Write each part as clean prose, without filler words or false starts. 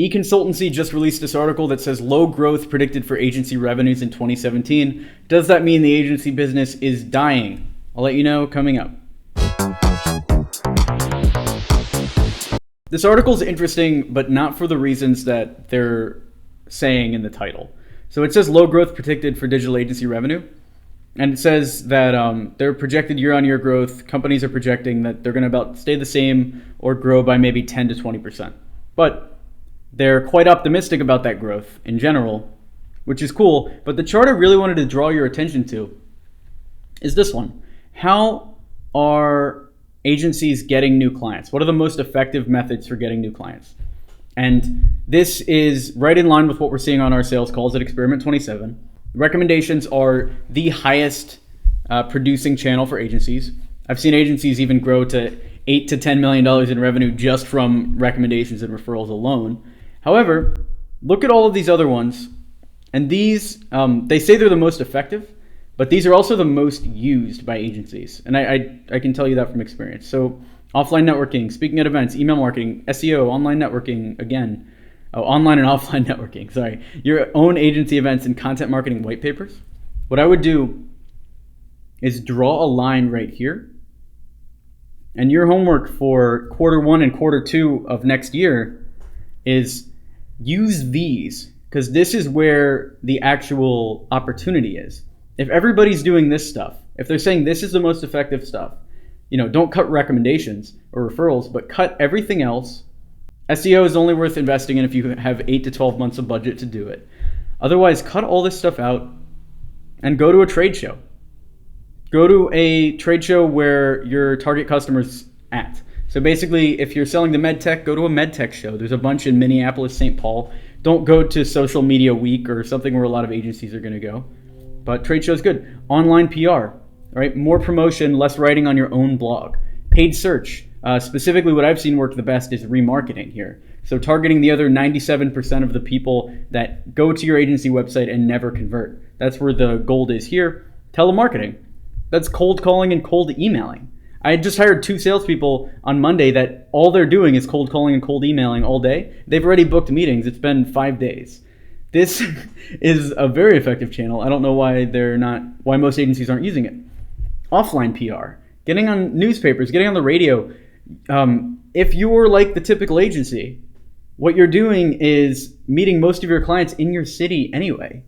Econsultancy just released this article that says low growth predicted for agency revenues in 2017. Does that mean the agency business is dying? I'll let you know coming up. This article is interesting, but not for the reasons that they're saying in the title. So it says low growth predicted for digital agency revenue. And it says that their projected year-on-year growth, companies are projecting that they're going to about stay the same or grow by maybe 10 to 20%. But they're quite optimistic about that growth in general, which is cool. But the chart I really wanted to draw your attention to is this one. How are agencies getting new clients? What are the most effective methods for getting new clients? And this is right in line with what we're seeing on our sales calls at Experiment 27. Recommendations are the highest producing channel for agencies. I've seen agencies even grow to $8 to $10 million in revenue just from recommendations and referrals alone. However, look at all of these other ones, and these, they say they're the most effective, but these are also the most used by agencies. And I can tell you that from experience. So offline networking, speaking at events, email marketing, SEO, online networking, again, online and offline networking, sorry, your own agency events and content marketing white papers. What I would do is draw a line right here. And your homework for Q1 and Q2 of next year is use these, because this is where the actual opportunity is. If everybody's doing this stuff, if they're saying this is the most effective stuff, don't cut recommendations or referrals, but cut everything else. SEO is only worth investing in if you have 8 to 12 months of budget to do it. Otherwise, cut all this stuff out and go to a trade show. Go to a trade show where your target customer's at. So basically, if you're selling to MedTech, go to a MedTech show. There's a bunch in Minneapolis, St. Paul. Don't go to Social Media Week or something where a lot of agencies are going to go. But trade show is good. Online PR, right? More promotion, less writing on your own blog. Paid search. Specifically, what I've seen work the best is remarketing here. So targeting the other 97% of the people that go to your agency website and never convert. That's where the gold is here. Telemarketing. That's cold calling and cold emailing. I just hired 2 salespeople on Monday that all they're doing is cold calling and cold emailing all day. They've already booked meetings. It's been 5 days. This is a very effective channel. I don't know why most agencies aren't using it. Offline PR, getting on newspapers, getting on the radio. If you're like the typical agency, what you're doing is meeting most of your clients in your city anyway.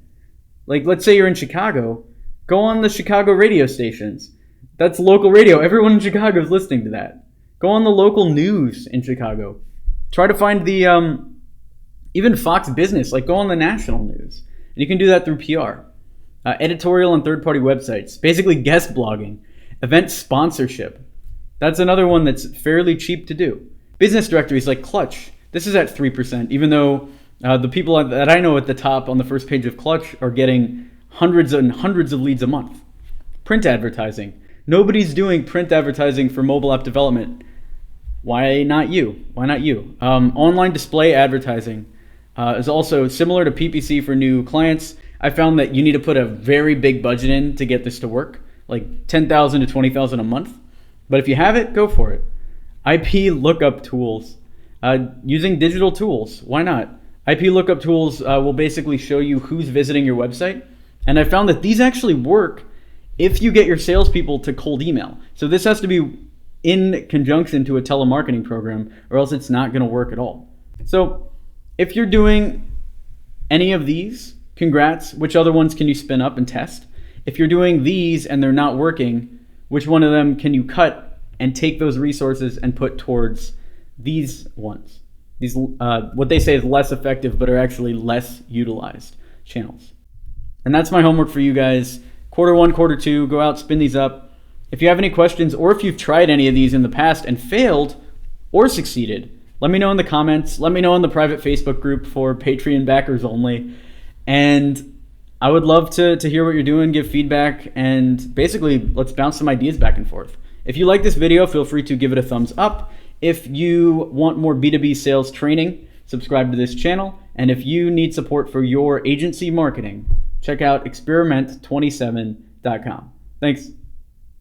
Like, let's say you're in Chicago, go on the Chicago radio stations. That's local radio. Everyone in Chicago is listening to that. Go on the local news in Chicago. Try to find the, even Fox Business, like go on the national news. And you can do that through PR. Editorial and third-party websites. Basically guest blogging. Event sponsorship. That's another one that's fairly cheap to do. Business directories like Clutch. This is at 3%, even though the people that I know at the top on the first page of Clutch are getting hundreds and hundreds of leads a month. Print advertising. Nobody's doing print advertising for mobile app development. Why not you? Why not you? Online display advertising is also similar to PPC for new clients. I found that you need to put a very big budget in to get this to work, like $10,000 to $20,000 a month. But if you have it, go for it. IP lookup tools. Using digital tools. Why not? IP lookup tools will basically show you who's visiting your website. And I found that these actually work if you get your salespeople to cold email. So this has to be in conjunction to a telemarketing program, or else it's not going to work at all. So if you're doing any of these, congrats. Which other ones can you spin up and test? If you're doing these and they're not working, which one of them can you cut and take those resources and put towards these ones? These, what they say is less effective, but are actually less utilized channels. And that's my homework for you guys. Q1, Q2, go out, spin these up. If you have any questions, or if you've tried any of these in the past and failed or succeeded, let me know in the comments. Let me know in the private Facebook group for Patreon backers only. And I would love to hear what you're doing, give feedback, and basically let's bounce some ideas back and forth. If you like this video, feel free to give it a thumbs up. If you want more B2B sales training, subscribe to this channel. And if you need support for your agency marketing, check out experiment27.com. Thanks.